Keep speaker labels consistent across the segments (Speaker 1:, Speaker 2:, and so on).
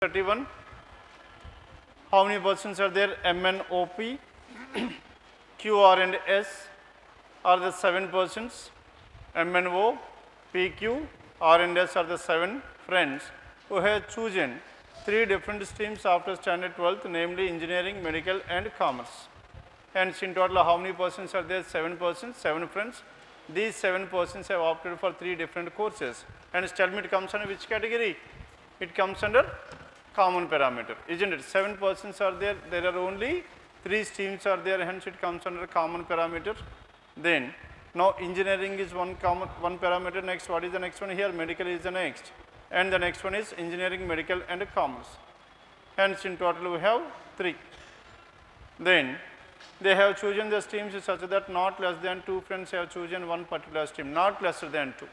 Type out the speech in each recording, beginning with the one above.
Speaker 1: 31. How many persons are there? M and OP, Q, R and S are the 7 persons. M and O, P, Q, R and S are the 7 friends who have chosen 3 different streams after standard 12th, namely engineering, medical and commerce. Hence in total how many persons are there? 7 persons, 7 friends. These 7 persons have opted for 3 different courses. And tell me it comes under which category? It comes under common parameter, isn't it? 7 persons are there, there are only 3 streams are there, hence it comes under common parameter. Then now engineering is one parameter. Next, what is the next one here? Medical is the next, and the next one is engineering, medical and commerce. Hence in total we have 3. Then they have chosen the streams such that not less than 2 friends have chosen one particular stream, not lesser than 2.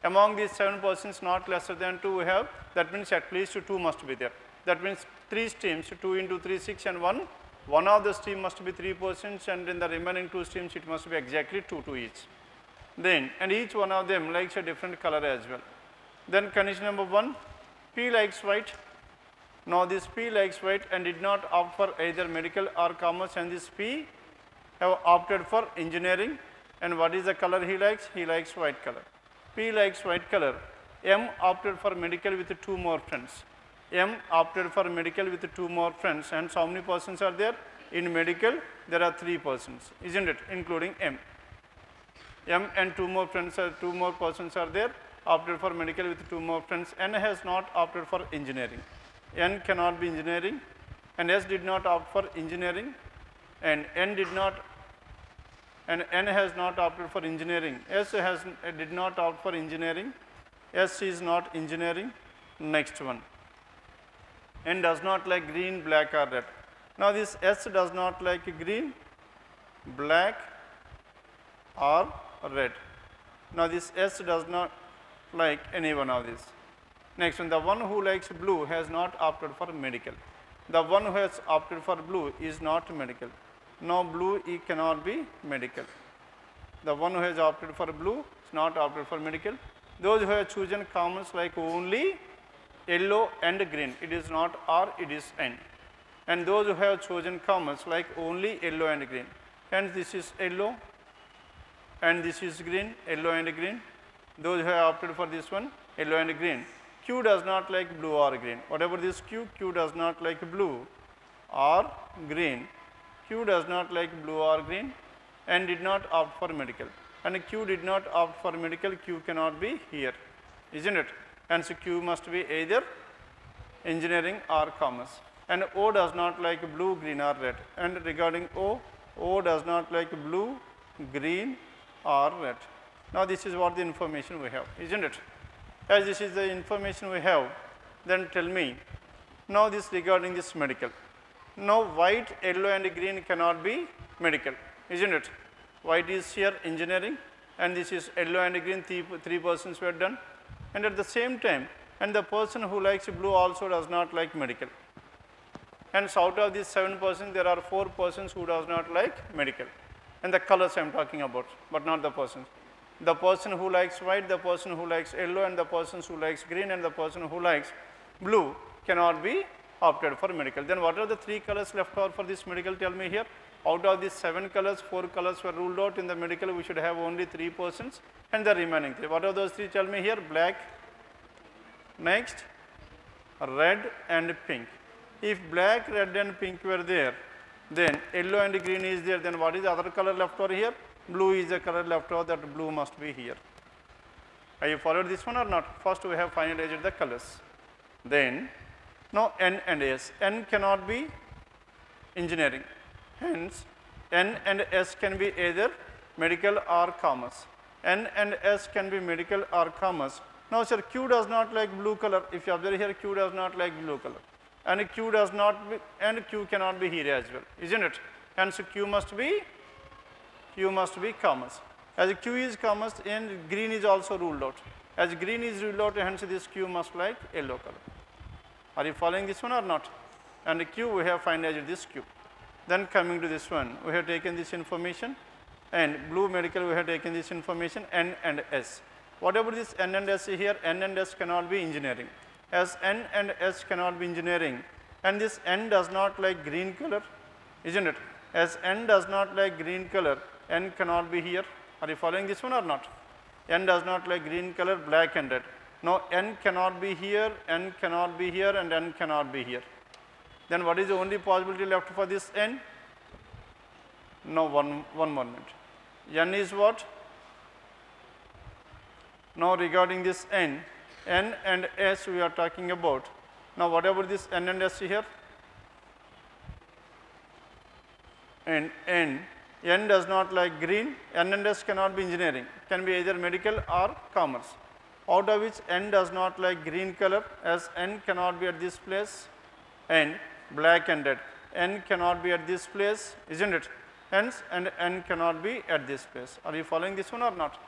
Speaker 1: Among these 7 persons, not lesser than 2 we have, that means at least 2 must be there. That means 3 streams, 2 into 3, 6 and 1. One of the stream must be 3 persons, and in the remaining 2 streams it must be exactly 2 to each. Then, and each one of them likes a different color as well. Then condition number 1, P likes white. Now this P likes white and did not opt for either medical or commerce, and this P have opted for engineering. And what is the color he likes? He likes white color. P likes white color. M opted for medical with 2 more friends. M opted for medical with 2 more friends, and how many persons are there? In medical there are 3 persons, isn't it, including M. M and 2 more friends are 2 more persons are there, opted for medical with 2 more friends. N has not opted for engineering. N cannot be engineering, and S did not opt for engineering, and N has not opted for engineering. S did not opt for engineering. S is not engineering. Next one. N does not like green, black or red. Now this S does not like green, black or red. Now this S does not like any one of these. Next one, the one who likes blue has not opted for medical. The one who has opted for blue is not medical. No, blue cannot be medical. The one who has opted for blue is not opted for medical. Those who have chosen commerce like only yellow and green, it is not R, it is N. And those who have chosen commerce like only yellow and green, hence this is yellow and this is green, yellow and green. Those who have opted for this one, yellow and green. Q does not like blue or green. Whatever this Q does not like blue or green. Q does not like blue or green and did not opt for medical. And Q did not opt for medical, Q cannot be here, isn't it? And so Q must be either engineering or commerce. And O does not like blue, green or red. And regarding O does not like blue, green or red. Now this is what the information we have, isn't it? As this is the information we have, then tell me, now this regarding this medical. Now white, yellow and green cannot be medical, isn't it? White is here engineering, and this is yellow and green, 3 persons were done. And at the same time, and the person who likes blue also does not like medical. Hence out of these 7 persons, there are 4 persons who does not like medical. And the colors I am talking about, but not the persons. The person who likes white, the person who likes yellow, and the person who likes green, and the person who likes blue cannot be opted for medical. Then what are the 3 colors left over for this medical? Tell me here. Out of these 7 colors, 4 colors were ruled out. In the medical, we should have only 3 persons, and the remaining 3. What are those 3? Tell me here. Black, next, red and pink. If black, red and pink were there, then yellow and green is there, then what is the other color left over here? Blue is the color left over, that blue must be here. Are you followed this one or not? First we have finalized the colors. Then, now N and S. N cannot be engineering. Hence, N and S can be either medical or commerce. N and S can be medical or commerce. Now sir, Q does not like blue color. If you observe here, Q does not like blue color. And Q does not be, and Q cannot be here as well, isn't it? Hence Q must be commerce. As Q is commerce, and green is also ruled out. As green is ruled out, hence this Q must like yellow color. Are you following this one or not? And Q, we have finalized this Q. Then coming to this one, we have taken this information, and blue medical we have taken this information, N and S. Whatever this N and S here, N and S cannot be engineering. as N and S cannot be engineering, and this N does not like green color, isn't it? As N does not like green color, N cannot be here. Are you following this one or not? N does not like green color, black and red. Now N cannot be here, N cannot be here, and N cannot be here. Then what is the only possibility left for this N? Now one moment. N is what? Now regarding this N and S we are talking about. Now what about this N and S here? And N does not like green, N and S cannot be engineering, can be either medical or commerce. Out of which N does not like green color, as N cannot be at this place, and black and red. N cannot be at this place, isn't it? Hence, and N cannot be at this place. Are you following this one or not?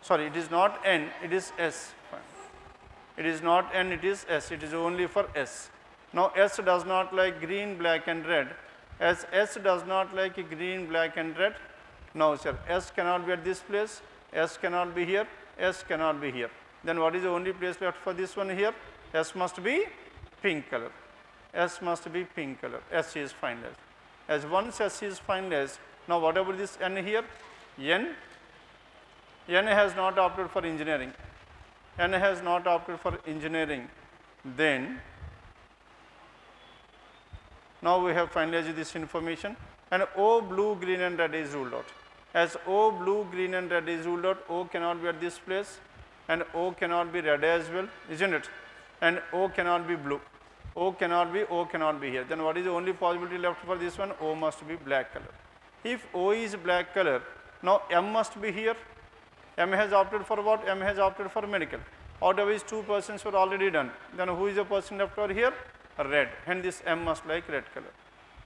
Speaker 1: Sorry, it is not N, it is S. It is not N, it is S. It is only for S. Now S does not like green, black and red. As S does not like green, black and red, now sir, S cannot be at this place, S cannot be here, S cannot be here. Then what is the only place left for this one here? S must be pink color. S must be pink color. S is finalized. As once S is finalized, now what about this N here? N has not opted for engineering. N has not opted for engineering. Then now we have finalized this information, and O, blue, green and red is ruled out. As O, blue, green and red is ruled out, O cannot be at this place, and O cannot be red as well, isn't it? And O cannot be blue. O cannot be here. Then what is the only possibility left for this one? O must be black color. If O is black color, now M must be here. M has opted for what? M has opted for medical. Out of which 2 persons were already done. Then who is the person left over here? Red. Hence this M must like red color.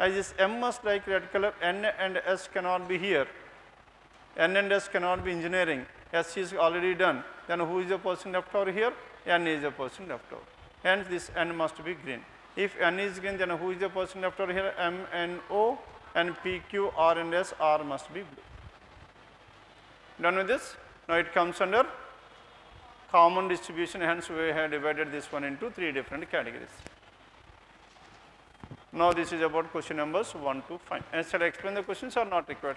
Speaker 1: As this M must like red color, N and S cannot be here. N and S cannot be engineering. S is already done. Then who is the person left over here? N is the person left over. Hence this N must be green. If N is green, then who is the person left over here? M, N, O, and P, Q, R and S, R must be blue. Done with this? Now it comes under common distribution, hence we have divided this one into 3 different categories. Now this is about question numbers 1 to 5. And shall I explain the questions or not required?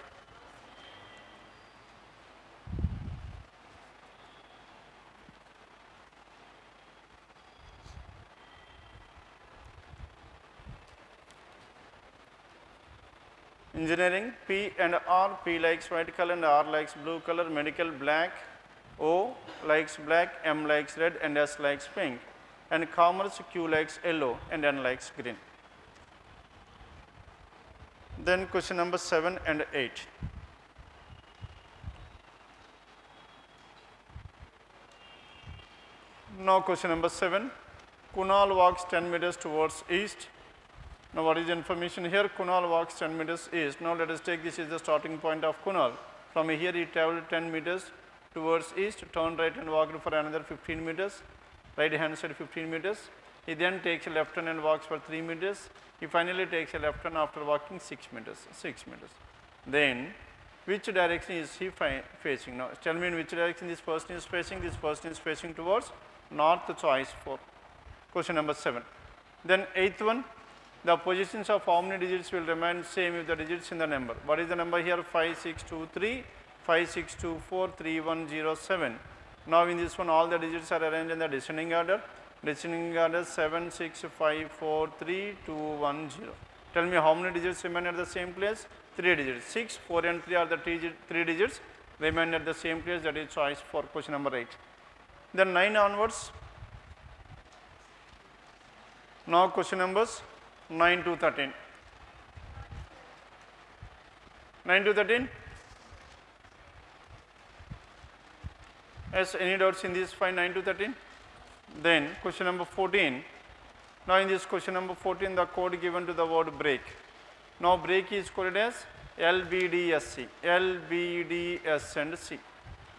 Speaker 1: Engineering, P and R, P likes white color and R likes blue color, medical black, O likes black, M likes red and S likes pink, and commerce, Q likes yellow and N likes green. Then question number 7 and 8. Now question number 7, Kunal walks 10 meters towards east. Now what is the information here? Kunal walks 10 meters east. Now let us take this is the starting point of Kunal. From here he traveled 10 meters towards east, turned right and walked for another 15 meters, right hand side 15 meters. He then takes a left turn and walks for 3 meters. He finally takes a left turn after walking 6 meters. Then which direction is he facing? Now tell me in which direction this person is facing. This person is facing towards north, choice 4. Question number 7. Then 8th one, the positions of how many digits will remain same if the digits in the number. What is the number here? 5623, 5624, 3107. Now in this one all the digits are arranged in the descending order. Descending order 7, 6, 5, 4, 3, 2, 1, 0. Tell me how many digits remain at the same place? 3 digits. 6, 4 and 3 are the 3 digits remain at the same place, that is choice for question number 8. Then 9 onwards. Now question numbers 9 to 13. 9 to 13? Yes, any doubts in this? Find 9 to 13? Then question number 14. Now in this question number 14, the code given to the word break. Now break is coded as LBDSC. LBDS and C.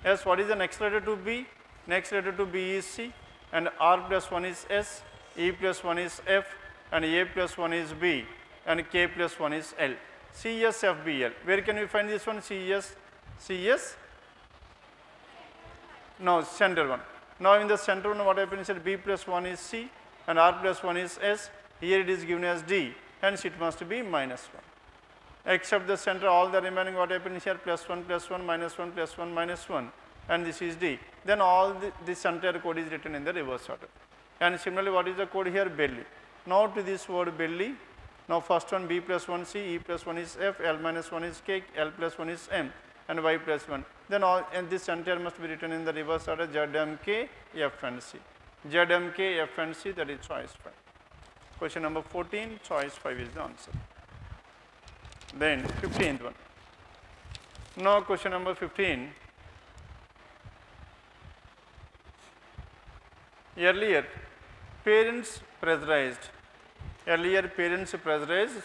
Speaker 1: Yes, what is the next letter to B? Next letter to B is C, and R plus 1 is S, E plus 1 is F, and A plus 1 is B, and K plus 1 is L. CS, F, B, L. Where can we find this one? CS, now center one. Now in the center one what happens is B plus 1 is C, and R plus 1 is S. Here it is given as D, hence it must be minus 1. Except the center, all the remaining what happens here, plus 1, minus 1, plus 1, minus 1, and this is D. Then all this entire code is written in the reverse order. And similarly, what is the code here? Belly. Now to this word belly, now first one B plus 1 C, E plus 1 is F, L minus 1 is K, L plus 1 is M, and Y plus 1. Then all, and this entire must be written in the reverse order, Z, M, K, F and C. Z, M, K, F and C, that is choice 5. Question number 14, choice 5 is the answer. Then 15th one. Now question number 15. Earlier parents pressurized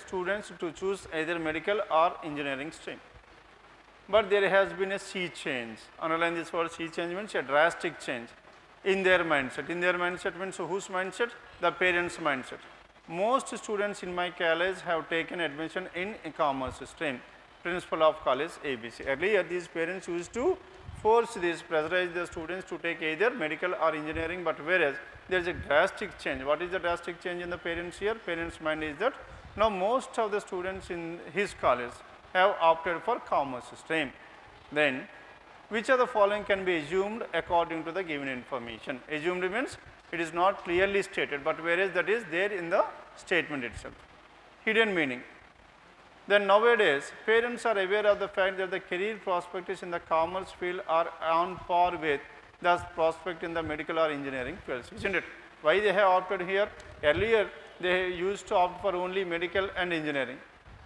Speaker 1: students to choose either medical or engineering stream. But there has been a sea change. Underline this word, sea change means a drastic change in their mindset. In their mindset means whose mindset? The parents' mindset. Most students in my college have taken admission in a commerce stream. Principal of college ABC. Earlier these parents used to pressurize the students to take either medical or engineering, but whereas there is a drastic change. What is the drastic change in the parents here? Parents' mind is that now most of the students in his college have opted for commerce stream. Then which of the following can be assumed according to the given information? Assumed means it is not clearly stated, but whereas that is there in the statement itself. Hidden meaning. Then nowadays parents are aware of the fact that the career prospects in the commerce field are on par with the prospect in the medical or engineering fields, isn't it? Why they have opted here? Earlier they used to opt for only medical and engineering.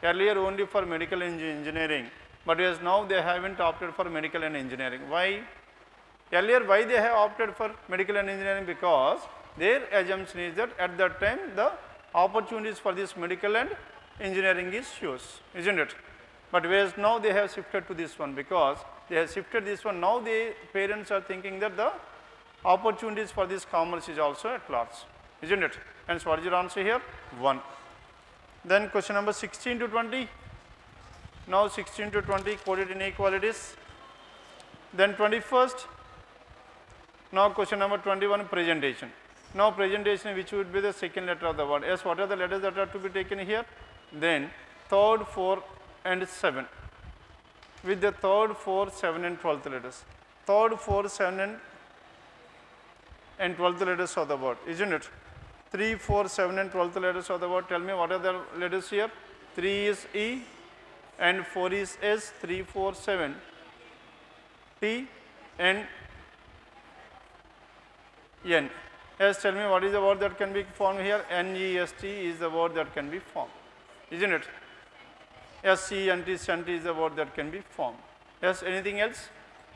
Speaker 1: Earlier only for medical and engineering, but as now they haven't opted for medical and engineering. Why? Earlier why they have opted for medical and engineering? Because their assumption is that at that time the opportunities for this medical and engineering is huge, isn't it? But whereas now they have shifted to this one, because they have shifted this one, now the parents are thinking that the opportunities for this commerce is also at large, isn't it? Hence what is your answer here? 1. Then question number 16 to 20. Now 16 to 20 coded inequalities. Then 21st. Now question number 21, presentation. Now presentation, which would be the second letter of the word. Yes, what are the letters that are to be taken here? Then third, 4 and 7. With the third, 4, 7 and 12th letters. Third, 4, 7 and 12th letters of the word, isn't it? 3, 4, 7 and 12th letters of the word. Tell me what are the letters here? 3 is E and 4 is S, 3, 4, 7, T and N. Yes, tell me what is the word that can be formed here? NEST is the word that can be formed, isn't it? SCNT, SCNT is the word that can be formed. Yes, anything else?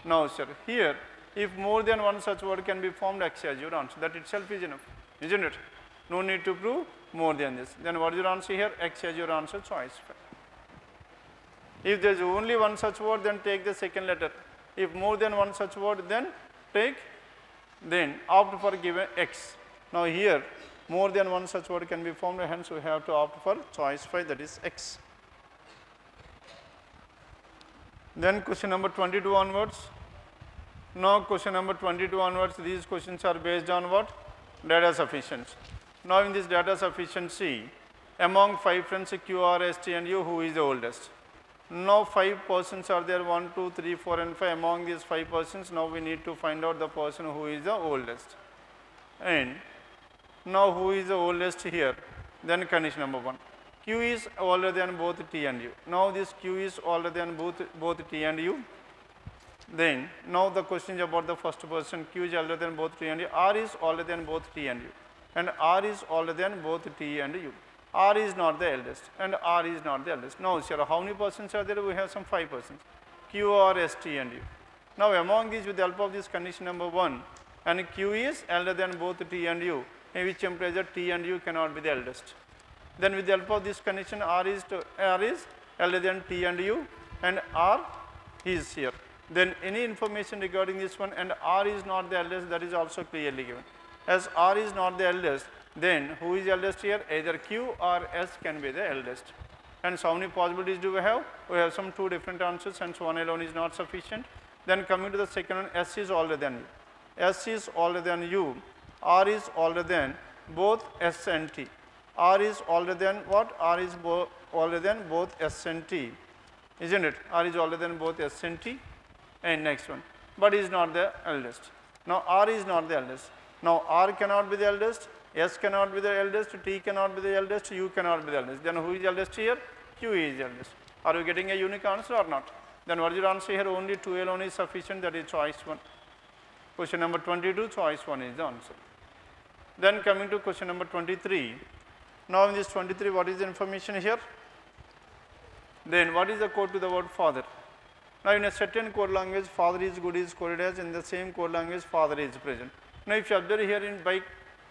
Speaker 1: No, sir. Here, if more than one such word can be formed, X as your answer. That itself is enough, isn't it? No need to prove more than this. Then what is your answer here? X as your answer, choice 5. If there is only one such word, then take the second letter. If more than one such word, then opt for given X. Now here, more than one such word can be formed, hence we have to opt for choice 5, that is X. Then question number 22 onwards. Now question number 22 onwards, these questions are based on what? Data sufficiency. Now in this data sufficiency, among 5 friends Q, R, S, T and U, who is the oldest? Now 5 persons are there, 1, 2, 3, 4 and 5. Among these 5 persons, now we need to find out the person who is the oldest. And now who is the oldest here? Then condition number 1. Q is older than both T and U. Now this Q is older than both T and U. Then now the question is about the first person. Q is older than both T and U. R is older than both T and U. And R is older than both T and U. R is not the eldest and R is not the eldest. Now sir, how many persons are there? We have some 5 persons. Q, R, S, T and U. Now among these, with the help of this condition number 1, and Q is elder than both T and U, in which implies that T and U cannot be the eldest. Then with the help of this condition, R is elder than T and U, and R is here. Then any information regarding this one, and R is not the eldest, that is also clearly given. As R is not the eldest, then who is eldest here? Either Q or S can be the eldest. And so how many possibilities do we have? We have some 2 different answers, and so one alone is not sufficient. Then coming to the second one, S is older than U. S is older than U, R is older than both S and T. R is older than what? R is older than both S and T, isn't it? R is older than both S and T. And next one, but is not the eldest. Now R is not the eldest. Now R cannot be the eldest, S cannot be the eldest, T cannot be the eldest, U cannot be the eldest. Then who is eldest here? Q is the eldest. Are you getting a unique answer or not? Then what is your answer here? Only 2 alone is sufficient, that is choice 1. Question number 22, choice 1 is the answer. Then coming to question number 23. Now in this 23, what is the information here? Then what is the code to the word father? Now in a certain code language, father is good is coded as, in the same code language, father is present. Now if you observe here in by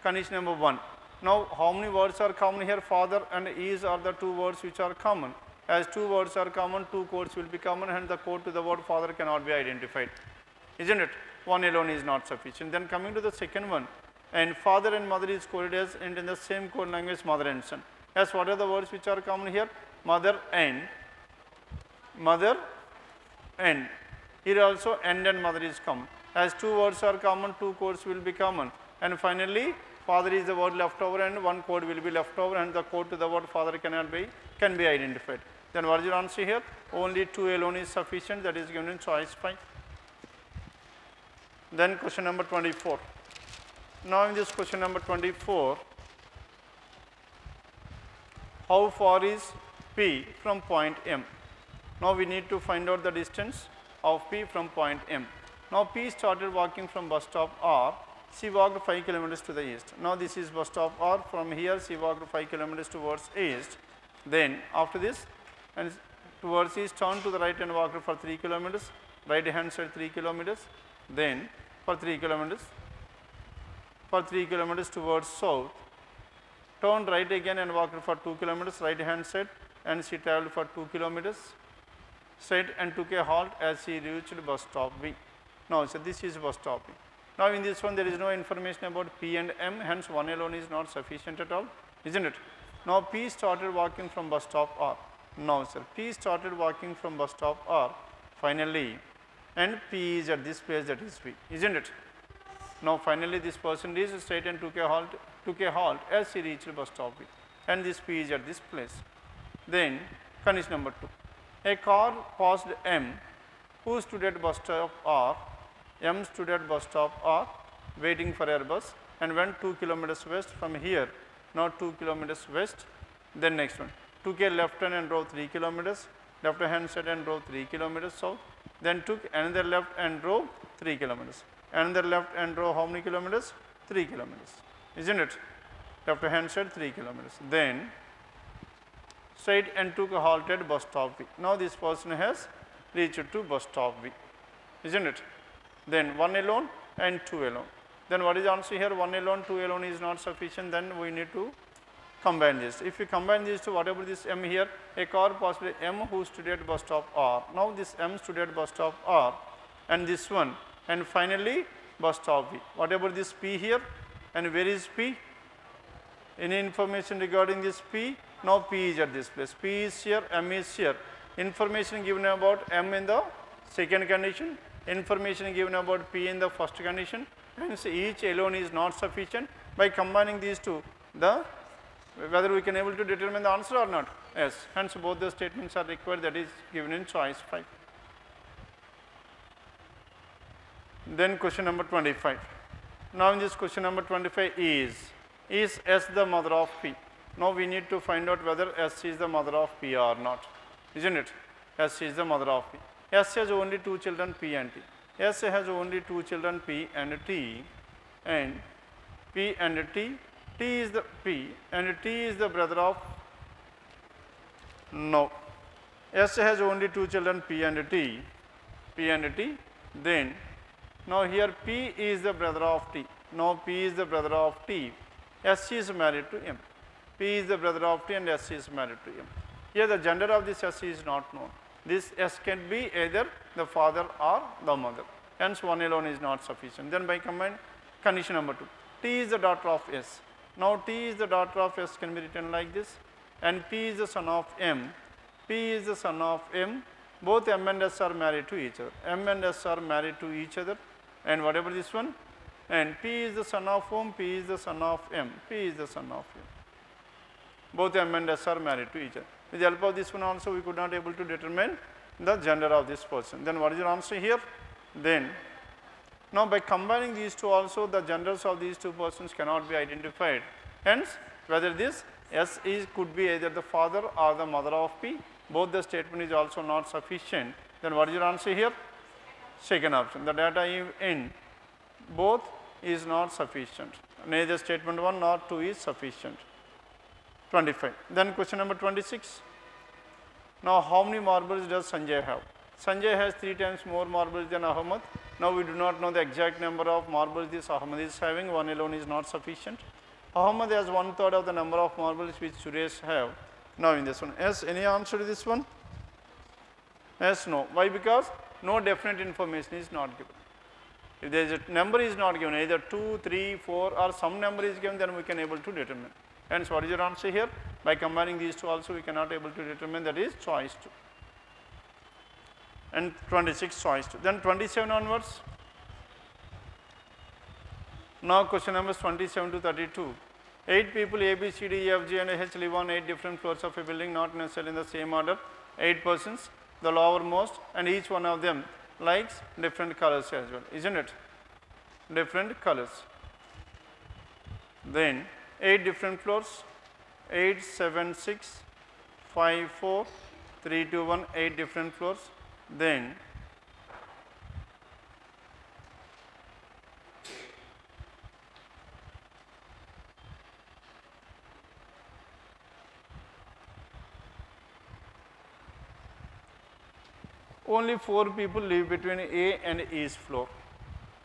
Speaker 1: condition number 1, now how many words are common here? Father and is are the 2 words which are common. As 2 words are common, 2 codes will be common, and the code to the word father cannot be identified, isn't it? 1 alone is not sufficient. Then coming to the second one, and father and mother is coded as, and in the same code language, mother and son. As what are the words which are common here? Mother and here also and mother is common. As 2 words are common, 2 codes will be common, and finally father is the word left over and 1 code will be left over, and the code to the word father can be identified. Then what is your answer here? Only 2 alone is sufficient, that is given in choice 5. Then question number 24. Now in this question number 24, how far is P from point M? Now we need to find out the distance of P from point M. Now P started walking from bus stop R. She walked 5 kilometers to the east. Now this is bus stop R. From here she walked 5 kilometers towards east. Then after this, and towards east, turn to the right and walked for 3 kilometers. Right hand side 3 kilometers. Then for 3 kilometers towards south, turned right again and walked for 2 kilometers right hand side, and she travelled for 2 kilometers straight and took a halt as she reached bus stop B. Now so this is bus stop B. Now in this one there is no information about P and M, hence 1 alone is not sufficient at all, isn't it? Now P started walking from bus stop R. Now sir, P started walking from bus stop R finally, and P is at this place, that is P, isn't it? Now finally this person is straight and took a halt as she reached bus stop B, and this P is at this place. Then condition number 2. A car passed M, who stood at bus stop R. M stood at bus stop R waiting for Airbus and went 2 kilometers west from here. Now 2 kilometers west. Then next one, took a left turn and drove 3 kilometers, left hand side and drove 3 kilometers south. Then took another left and drove 3 kilometers. Another left and drove how many kilometers? 3 kilometers, isn't it? Left hand side 3 kilometers. Then straight and took a halt at bus stop B. Now this person has reached to bus stop B, isn't it? Then 1 alone and 2 alone. Then what is the answer here? 1 alone, 2 alone is not sufficient, then we need to combine this. If you combine these two, whatever this M here, a car passed M who stood at bus stop R. Now this M stood at bus stop R, and this one, and finally bus stop B. Whatever this P here, and where is P? Any information regarding this P? Now P is at this place. P is here, M is here. Information given about M in the second condition, information given about P in the first condition, hence each alone is not sufficient. By combining these two, whether we can able to determine the answer or not. Yes, hence both the statements are required, that is given in choice 5. Then question number 25. Now in this question number 25 is S the mother of P? Now we need to find out whether S is the mother of P or not, isn't it? S is the mother of P. S has only 2 children P and T. S has only 2 children P and T, and P and T. T is the P and T is the brother of, no. S has only 2 children P and T. Then now here P is the brother of T. Now P is the brother of T. S is married to M. P is the brother of T and S is married to M. Here the gender of this S is not known. This S can be either the father or the mother. Hence 1 alone is not sufficient. Then by combine condition number 2. T is the daughter of S. Now T is the daughter of S can be written like this, and P is the son of M. P is the son of M. Both M and S are married to each other. M and S are married to each other, and whatever this one, and P is the son of whom? P is the son of M. P is the son of M. Both M and S are married to each other. With the help of this one also, we could not able to determine the gender of this person. Then what is your answer here? Then, now by combining these two also, the genders of these two persons cannot be identified. Hence, whether this S could be either the father or the mother of P, both the statement is also not sufficient. Then what is your answer here? Second option. The data in both is not sufficient. Neither statement 1 nor 2 is sufficient. 25. Then question number 26. Now how many marbles does Sanjay have? Sanjay has 3 times more marbles than Ahmad. Now we do not know the exact number of marbles this Ahmad is having. One alone is not sufficient. Ahmad has 1/3 of the number of marbles which Suresh have. Now in this one, yes, any answer to this one? Yes, no. Why? Because no definite information is not given. If there is a number is not given, either 2, 3, 4 or some number is given, then we can able to determine. Hence, what is your answer here? By combining these two also, we cannot able to determine, that is choice 2. And 26 choice 2. Then 27 onwards. Now question numbers 27 to 32. 8 people A, B, C, D, E, F, G and H live on 8 different floors of a building, not necessarily in the same order. 8 persons, the lowermost, and each one of them likes different colors as well, isn't it? Different colors. Then 8 different floors, 8, 7, 6, 5, 4, 3, 2, 1, 8 different floors. Then only 4 people live between A and E's floor,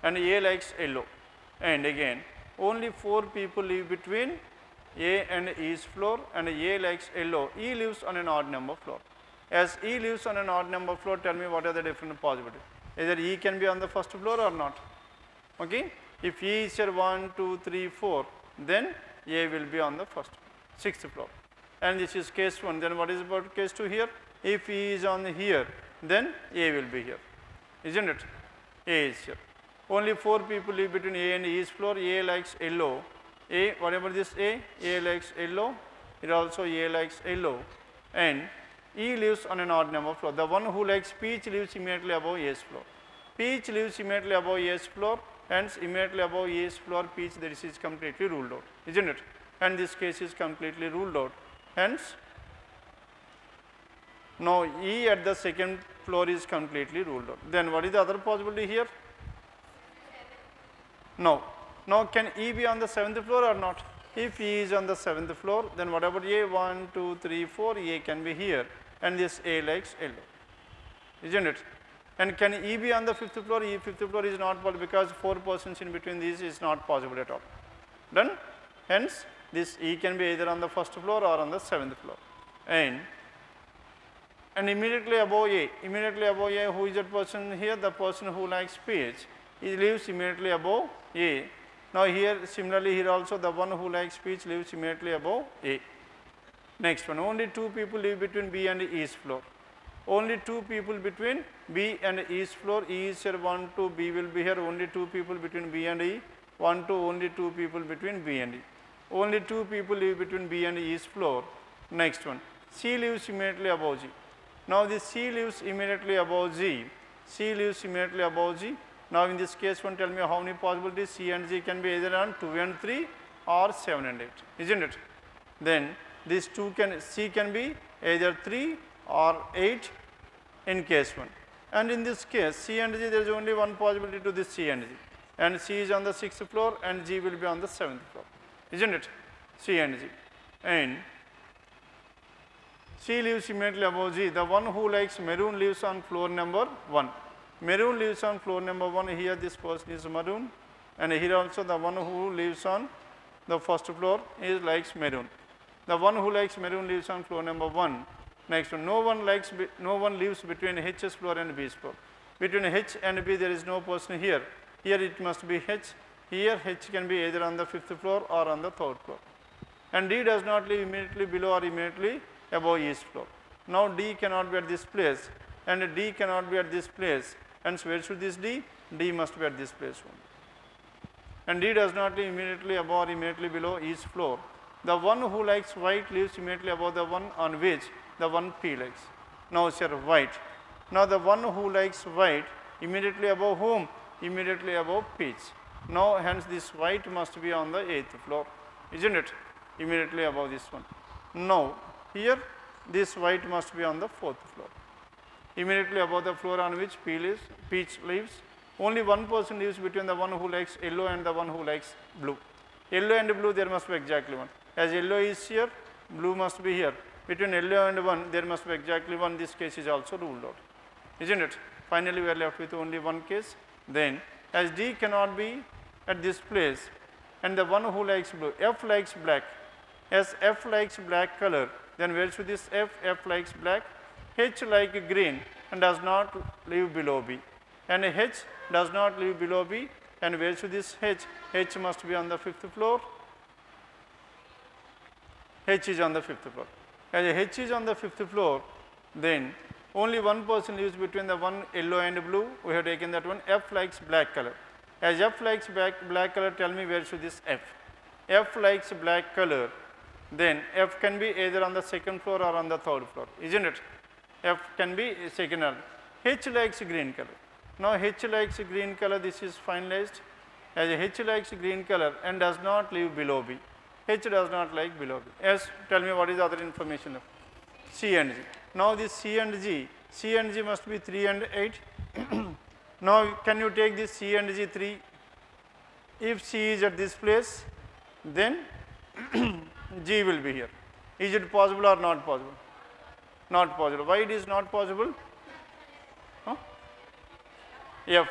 Speaker 1: and A likes yellow. And again, only 4 people live between A and E's floor, and A likes yellow. E lives on an odd number floor. As E lives on an odd number floor, tell me what are the different possibilities. Either E can be on the first floor or not. Okay? If E is here 1, 2, 3, 4, then A will be on the first, 6th floor. And this is case 1. Then what is about case 2 here? If E is on here, then A will be here, isn't it? A is here. Only 4 people live between A and E's floor. A likes yellow. A, whatever this A likes yellow. Here also A likes yellow. And E lives on an odd number floor. The one who likes peach lives immediately above A's floor. Peach lives immediately above A's floor. Hence, immediately above A's floor, peach, this is completely ruled out, isn't it? And this case is completely ruled out. Hence, now E at the 2nd floor is completely ruled out. Then what is the other possibility here? No. Now can E be on the 7th floor or not? If E is on the 7th floor, then what about A? 1, 2, 3, 4, A can be here, and this A likes yellow, isn't it? And can E be on the 5th floor? E 5th floor is not possible because 4 persons in between these is not possible at all. Done? Hence, this E can be either on the 1st floor or on the 7th floor. And immediately above A, who is that person here? The person who likes peach. He lives immediately above A. Now here, similarly here also the one who likes peach lives immediately above A. Next one, only 2 people live between B and E's floor. Only 2 people between B and E's floor. E is here 1, 2, B will be here. Only 2 people between B and E. 1, 2, only 2 people between B and E. Only 2 people live between B and E's floor. Next one, C lives immediately above G. Now this C lives immediately above G. C lives immediately above G. Now in this case one, tell me how many possibilities. C and G can be either on 2 and 3 or 7 and 8, isn't it? Then this C can be either 3 or 8 in case 1. And in this case C and G, there is only one possibility to this C and G. And C is on the 6th floor and G will be on the 7th floor, isn't it? C and G. And C lives immediately above G. The one who likes maroon lives on floor number 1. Maroon lives on floor number 1. Here this person is maroon. And here also the one who lives on the 1st floor is likes maroon. The one who likes maroon lives on floor number 1. Next one, no one lives between H's floor and B's floor. Between H and B there is no person here. Here it must be H. Here H can be either on the 5th floor or on the 3rd floor. And D does not live immediately below or immediately above E's floor. Now D cannot be at this place and D cannot be at this place. And so where should this D? D must be at this place only. and D does not live immediately above or immediately below each floor. The one who likes white lives immediately above the one on which the one P likes. Now, sir, white. Now, the one who likes white immediately above whom? Immediately above peach. Now, hence this white must be on the 8th floor, isn't it? Immediately above this one. Now, here this white must be on the 4th floor. Immediately above the floor on which peach lives. Only one person lives between the one who likes yellow and the one who likes blue. Yellow and blue, there must be exactly one. As yellow is here, blue must be here. Between yellow and one, there must be exactly one. This case is also ruled out, isn't it? Finally, we are left with only one case. Then, as D cannot be at this place, and the one who likes blue, F likes black. As F likes black color, then where should this F? F likes black. H like green and does not live below B. And H does not live below B. And where should this H? H must be on the 5th floor. H is on the 5th floor. As H is on the 5th floor, then only one person lives between the one yellow and blue. We have taken that one. F likes black color. As F likes black color, tell me where should this F? F likes black color. Then F can be either on the 2nd floor or on the 3rd floor, isn't it? F can be second order. H likes green color. Now, H likes green color, this is finalized. As H likes green color and does not live below B. H does not like below B. S, tell me what is the other information? C and G. Now, this C and G must be 3 and 8. Now, can you take this C and G 3? If C is at this place, then G will be here. Is it possible or not possible? Not possible. Why it is not possible? Huh? F.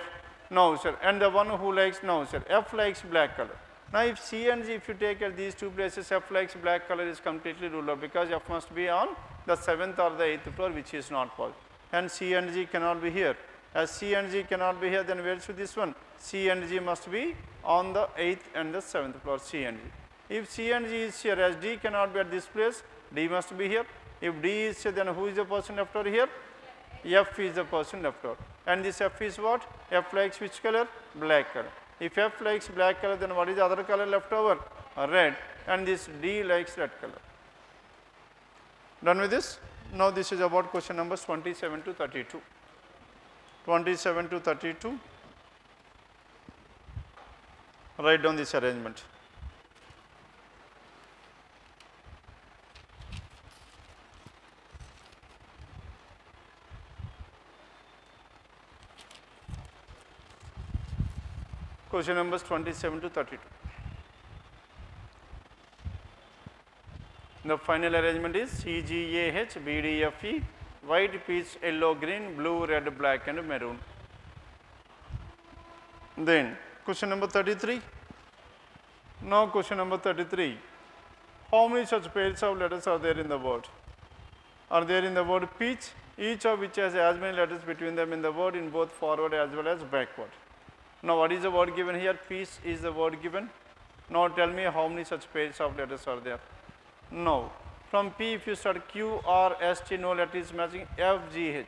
Speaker 1: No, sir. And the one who likes, no, sir. F likes black color. Now, if C and G, if you take at these two places, F likes black color is completely ruled out because F must be on the 7th or the 8th floor, which is not possible. And C and G cannot be here. As C and G cannot be here, then where should this one? C and G must be on the 8th and the 7th floor, C and G. If C and G is here, as D cannot be at this place, D must be here. If D is here, then who is the person left over here? F is the person left over. And this F is what? F likes which color? Black color. If F likes black color, then what is the other color left over? Red. And this D likes red color. Done with this? Now, this is about question numbers 27 to 32. 27 to 32. Write down this arrangement. Question numbers 27 to 32. The final arrangement is C, G, A, H, B, D, F, E, white, peach, yellow, green, blue, red, black and maroon. Then question number 33. Now question number 33. How many such pairs of letters are there in the word? Are there in the word peach, each of which has as many letters between them in the word in both forward as well as backward. Now, what is the word given here? Peach is the word given. Now, tell me how many such pairs of letters are there. Now, from P, if you start Q, R, S, T, no letter is matching F, G, H.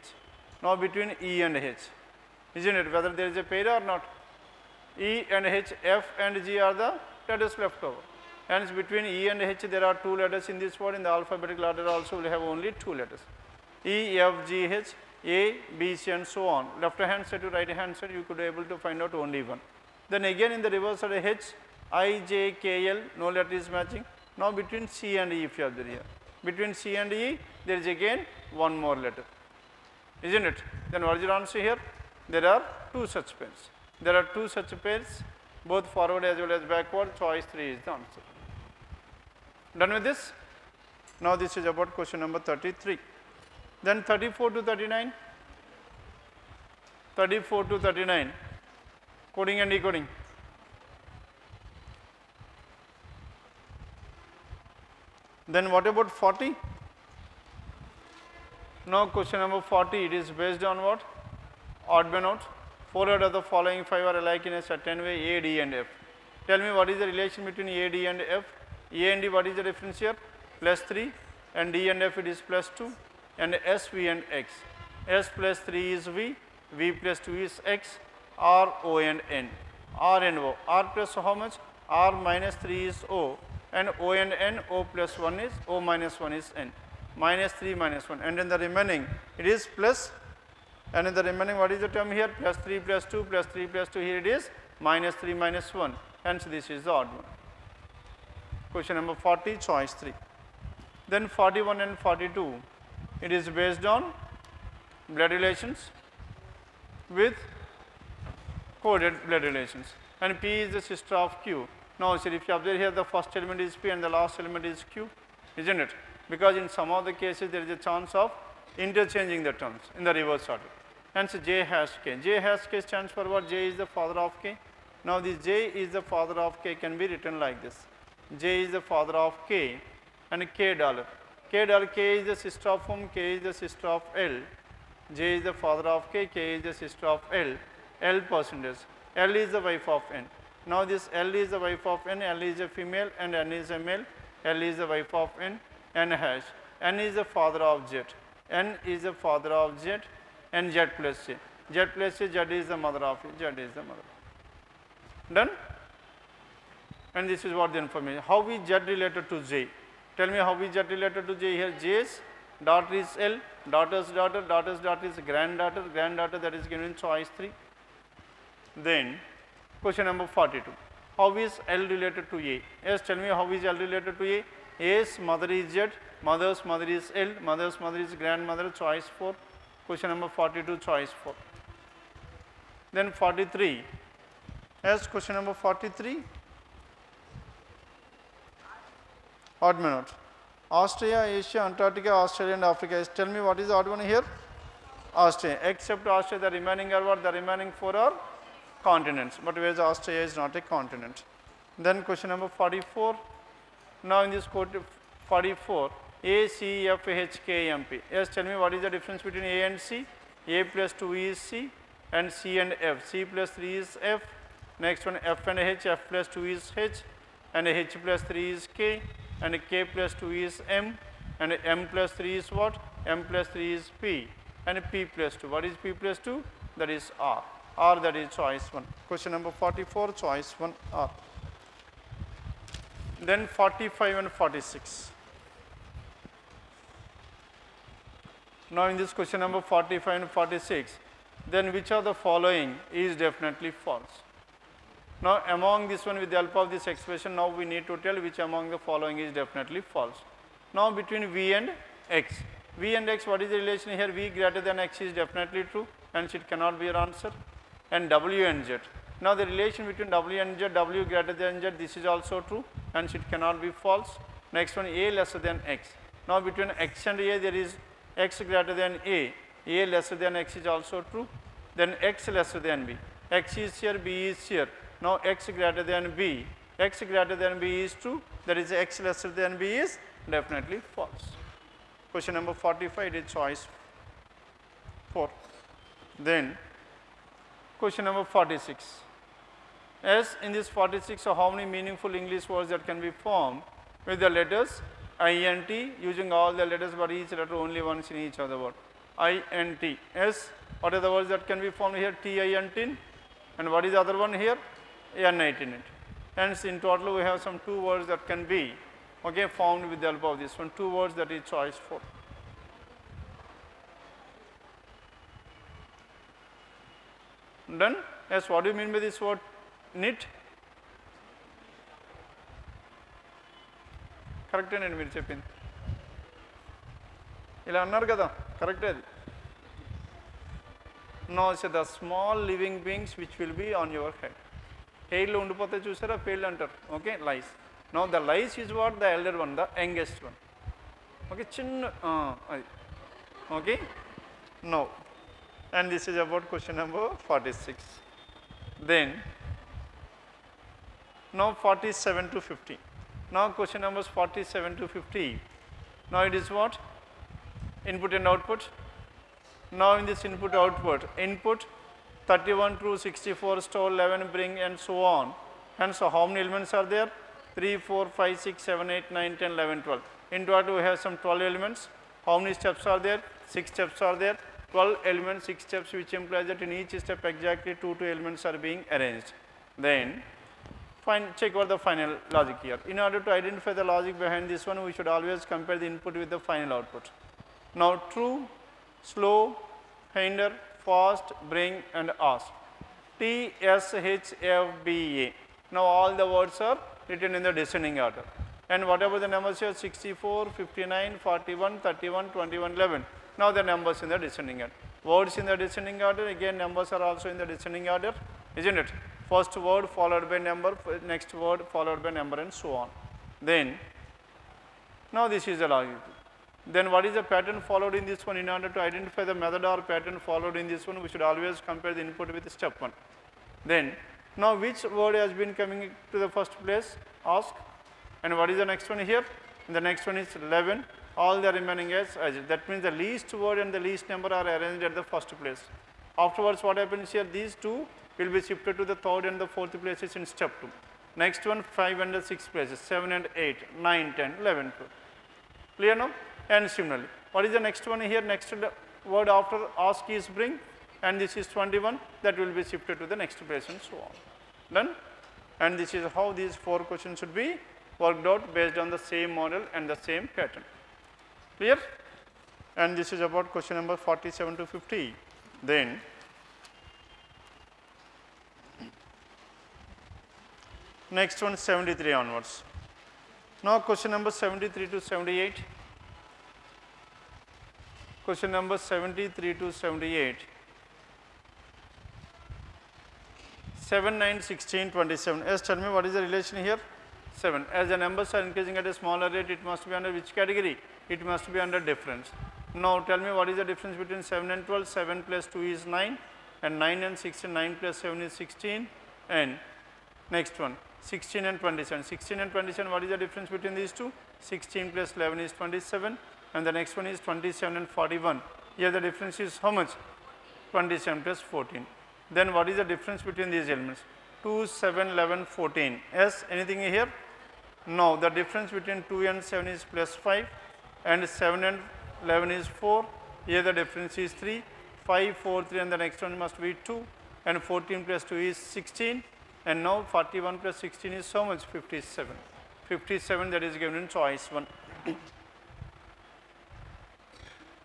Speaker 1: Now, between E and H, isn't it? Whether there is a pair or not. E and H, F and G are the letters left over. Hence, between E and H, there are two letters in this word. In the alphabetical order also, will have only two letters. E, F, G, H, A, B, C and so on. Left hand side to right hand side, you could be able to find out only one. Then again in the reverse side, H, I, J, K, L, no letter is matching. Now, between C and E, if you have there here. Between C and E, there is again one more letter, isn't it? Then what is your answer here? There are two such pairs. There are two such pairs, both forward as well as backward. Choice 3 is the answer. Done with this? Now, this is about question number 33. Then 34 to 39. 34 to 39. Coding and decoding. Then what about 40? Now, question number 40, it is based on what? Odd man out. 4 out of the following 5 are alike in a certain way, A, D and F. Tell me what is the relation between A, D and F? A and D, what is the difference here? Plus 3, and D and F it is plus 2, and S, V and X. S plus 3 is V, V plus 2 is X, R, O and N. R and O. R plus how much? R minus 3 is O, and O and N, O plus 1 is O minus 1 is N. Minus 3 minus 1, and in the remaining it is plus, and in the remaining what is the term here? Plus 3 plus 2 plus 3 plus 2, here it is minus 3 minus 1, hence this is the odd one. Question number 40, choice 3. Then 41 and 42, it is based on blood relations with coded blood relations, and P is the sister of Q. Now, see, if you observe here, the first element is P and the last element is Q, isn't it? Because in some of the cases there is a chance of interchanging the terms in the reverse order. Hence, J has K. J has K stands for what? J is the father of K. Now, this J is the father of K can be written like this. J is the father of K and K dollar. K dollar, K is the sister of whom? K is the sister of L. J is the father of K, K is the sister of L. L percentage. L is the wife of N. Now, this L is the wife of N, L is a female and N is a male. L is the wife of N, N hash. N is the father of Z. N is the father of Z and Z plus J. Z plus J, Z is the mother of it, Z is the mother. Done? And this is what the information. How is Z related to J? Tell me how is Z related to J here. J's daughter is L, daughter's daughter, daughter's daughter is granddaughter, granddaughter, that is given in choice 3. Then question number 42. How is L related to A? Yes, tell me how is L related to A? A's mother is Z, mother's mother is L, mother's mother is grandmother, choice 4. Question number 42, choice 4. Then 43. Yes, question number 43. Odd minute. Australia, Asia, Antarctica, Australia and Africa. Tell me what is the odd one here? Australia. Except Australia, the remaining are what? The remaining 4 are continents. But whereas Australia is not a continent. Then question number 44. Now in this code 44, A, C, F, H, K, M, P. Yes, tell me what is the difference between A and C? A plus 2 is C and C and F. C plus 3 is F. Next one F and H, F plus 2 is H and H plus 3 is K and K plus 2 is M and M plus 3 is what? M plus 3 is P and P plus 2. What is P plus 2? That is R. R, that is choice 1. Question number 44, choice 1, R. Then 45 and 46. Now in this question number 45 and 46, then which of the following is definitely false? Now among this one, with the help of this expression, now we need to tell which among the following is definitely false. Now between V and X. V and X, what is the relation here? V greater than X is definitely true, hence it cannot be your answer. And W and Z. Now the relation between W and Z, W greater than Z, this is also true, hence it cannot be false. Next one, A lesser than X. Now between X and A, there is X greater than A lesser than X is also true. Then X lesser than B. X is here, B is here. Now X greater than B. X greater than B is true, that is X lesser than B is definitely false. Question number 45, it is choice 4. Then question number 46. As in this 46, so how many meaningful English words that can be formed with the letters INT, using all the letters but each letter only once in each other word. INT. Yes, what are the words that can be formed here? TINT, and what is the other one here? NIT. Hence in total we have some 2 words that can be formed with the help of this one. 2 words, that is choice 4. Done? Yes, what do you mean by this word knit? Correct and మీరు చెప్పింది ఇలా అన్నారు కదా, correct అది. Now say the small living beings which will be on your head. Head లో ఉండిపోతే చూసారా, పేర్లు అంటారు. Okay, lies. Now the lice is what? The elder one, the youngest one. Okay, చిన్న అది. Okay, no. And this is about question number 46. Then now 47 to 50. Now question numbers 47 to 50. Now it is what? Input and output. Now in this input output, input 31 through 64, store 11, bring and so on. And so how many elements are there? 3, 4, 5, 6, 7, 8, 9, 10, 11, 12. In total we have some 12 elements. How many steps are there? 6 steps are there. 12 elements, 6 steps, which implies that in each step exactly 2 elements are being arranged. Then check out the final logic here. In order to identify the logic behind this one, we should always compare the input with the final output. Now true, slow, hinder, fast, bring and ask. T, S, H, F, B, A. Now all the words are written in the descending order. And whatever the numbers here, 64, 59, 41, 31, 21, 11. Now the numbers in the descending order. Words in the descending order, again numbers are also in the descending order, isn't it? First word followed by number, next word followed by number and so on. Then, now this is the logic. Then what is the pattern followed in this one? In order to identify the method or pattern followed in this one, we should always compare the input with step 1. Then, now which word has been coming to the first place? Ask. And what is the next one here? The next one is 11. All the remaining is as it. That means the least word and the least number are arranged at the first place. Afterwards, what happens here? These two will be shifted to the third and the fourth places in step 2. Next one, 5 and 6 places, 7 and 8, 9, 10, 11, 12. Clear now? And similarly, what is the next one here? Next word after ask is bring, and this is 21. That will be shifted to the next place and so on. Done? And this is how these 4 questions should be worked out based on the same model and the same pattern. Clear? And this is about question number 47 to 50. Then, next one 73 onwards. Now question number 73 to 78. Question number 73 to 78. 7, 9, 16, 27. Yes, tell me what is the relation here? 7. As the numbers are increasing at a smaller rate, it must be under which category? It must be under difference. Now tell me what is the difference between 7 and 12? 7 plus 2 is 9, and 9 and 16, 9 plus 7 is 16, and next one 16 and 27. 16 and 27, what is the difference between these two? 16 plus 11 is 27, and the next one is 27 and 41. Here the difference is how much? 27 plus 14. Then what is the difference between these elements? 2, 7, 11, 14. Yes, anything here? No, the difference between 2 and 7 is plus 5, and 7 and 11 is 4. Here the difference is 3, 5, 4, 3, and the next one must be 2, and 14 plus 2 is 16, and now 41 plus 16 is so much? 57. 57, that is given in choice 1.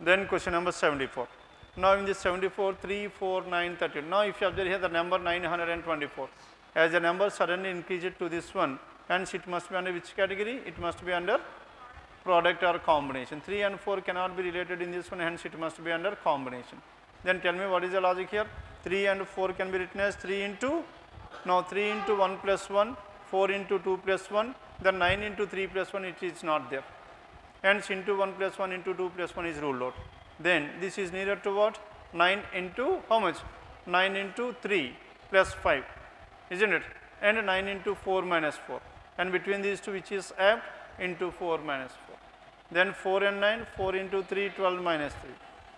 Speaker 1: Then question number 74. Now in this 74, 3, 4, 9, 13. Now if you observe here the number 924. As the number suddenly increases to this one, hence it must be under which category? It must be under product or combination. 3 and 4 cannot be related in this one, hence it must be under combination. Then tell me what is the logic here? 3 and 4 can be written as 3 into, now 3 into 1 plus 1, 4 into 2 plus 1, then 9 into 3 plus 1, it is not there. Hence into 1 plus 1 into 2 plus 1 is ruled out. Then this is nearer to what? 9 into how much? 9 into 3 plus 5, isn't it? And 9 into 4 minus 4. And between these two, which is apt? Into 4 minus 4. Then 4 and 9, 4 into 3, 12 minus 3.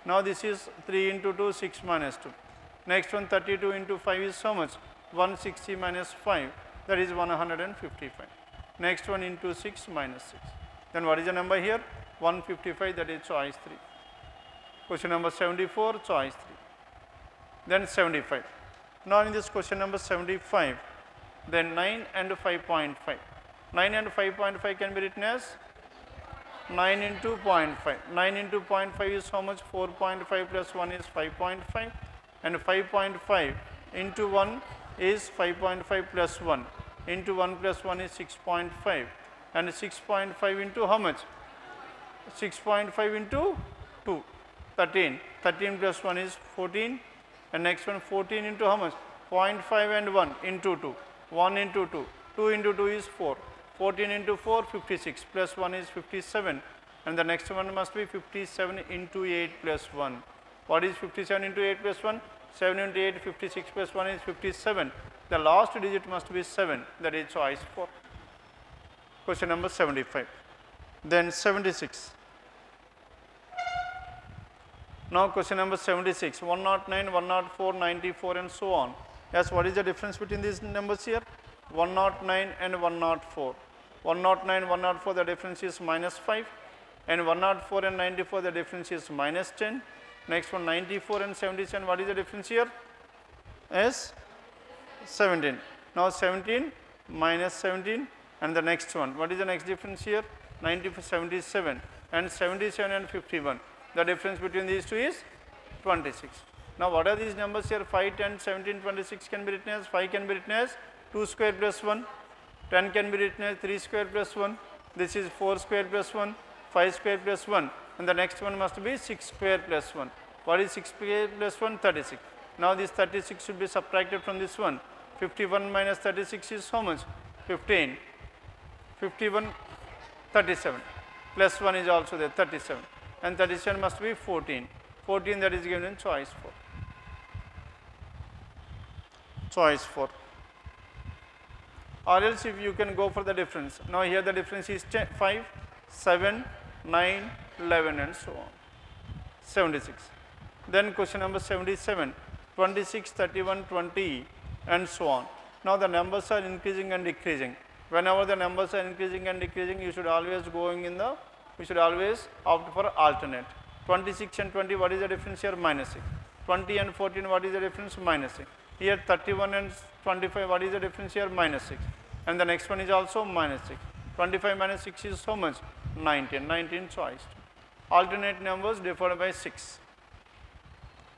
Speaker 1: Now this is 3 into 2, 6 minus 2. Next one, 32 into 5 is so much? 160 minus 5, that is 155. Next one into 6 minus 6. Then what is the number here? 155, that is choice 3. Question number 74, choice 3. Then 75. Now in this question number 75, then 9 and 5.5. 9 and 5.5 can be written as 9 into 0.5. 9 into 0.5 is how much? 4.5 plus 1 is 5.5, and 5.5 into 1 is 5.5 plus 1, into 1 plus 1 is 6.5, and 6.5 into how much? 6.5 into 2, 13. 13 plus 1 is 14, and next one 14 into how much? 0.5 and 1 into 2, 1 into 2, 2 into 2 is 4, 14 into 4, 56, plus 1 is 57, and the next one must be 57 into 8 plus 1. What is 57 into 8 plus 1? 7 into 8, 56 plus 1 is 57. The last digit must be 7, that is choice 4. Question number 75. Then 76. Now question number 76, 109, 104, 94 and so on. Yes, what is the difference between these numbers here? 109 and 104. 109, 104, the difference is minus 5, and 104 and 94, the difference is minus 10. Next one 94 and 77, what is the difference here? Yes, 17. Now 17 minus 17 and the next one. What is the next difference here? 77 and 77 and 51. The difference between these two is 26. Now what are these numbers here? 5, 10, 17, 26 can be written as 5 can be written as 2 square plus 1. 10 can be written as 3 square plus 1. This is 4 square plus 1, 5 square plus 1 and the next one must be 6 square plus 1. What is 6 square plus 1? 36. Now this 36 should be subtracted from this one. 51 minus 36 is how much? 15. 51, 37. Plus 1 is also there, 37. And 37 must be 14. 14 that is given in choice 4. Choice 4. Or else if you can go for the difference. Now here the difference is 5, 7, 9, 11 and so on. 76. Then question number 77, 26, 31, 20 and so on. Now the numbers are increasing and decreasing. Whenever the numbers are increasing and decreasing, you should always always opt for alternate. 26 and 20, what is the difference here? Minus 6. 20 and 14, what is the difference? Minus 6. Here 31 and 25, what is the difference here? Minus 6. And the next one is also minus 6. 25 minus 6 is how much? 19. 19 choice. Alternate numbers divided by 6.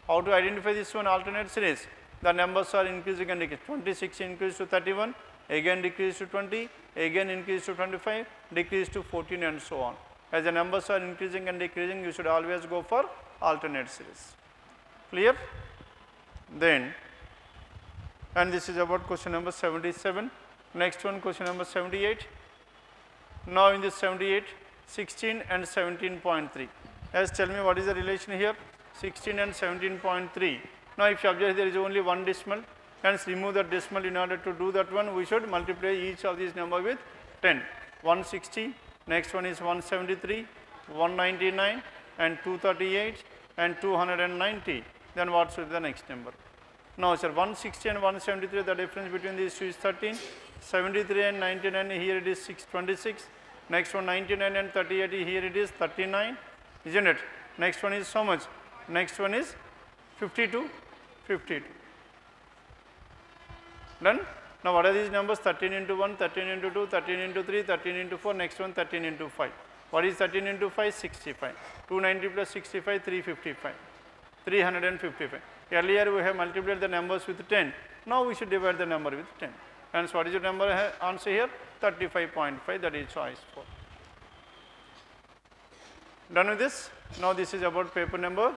Speaker 1: How to identify this one? Alternate series. The numbers are increasing and decreasing. 26 increased to 31, again decreased to 20, again increased to 25, decreased to 14 and so on. As the numbers are increasing and decreasing, you should always go for alternate series. Clear? Then, and this is about question number 77. Next one, question number 78. Now in this 78, 16 and 17.3. As tell me what is the relation here? 16 and 17.3. Now if you observe there is only one decimal, hence remove the decimal. In order to do that one, we should multiply each of these number with 10. 160, next one is 173, 199 and 238 and 290. Then what should be the next number? Now sir, 160 and 173, the difference between these two is 13. 73 and 99, here it is 626. Next one 99 and 38, here it is 39, isn't it? Next one is so much? Next one is 52, 52. Done? Now what are these numbers? 13 into 1, 13 into 2, 13 into 3, 13 into 4, next one 13 into 5. What is 13 into 5? 65. 290 plus 65, 355. 355. Earlier we have multiplied the numbers with 10. Now we should divide the number with 10. Hence what is your number answer here? 35.5, that is choice 4. Done with this? Now this is about paper number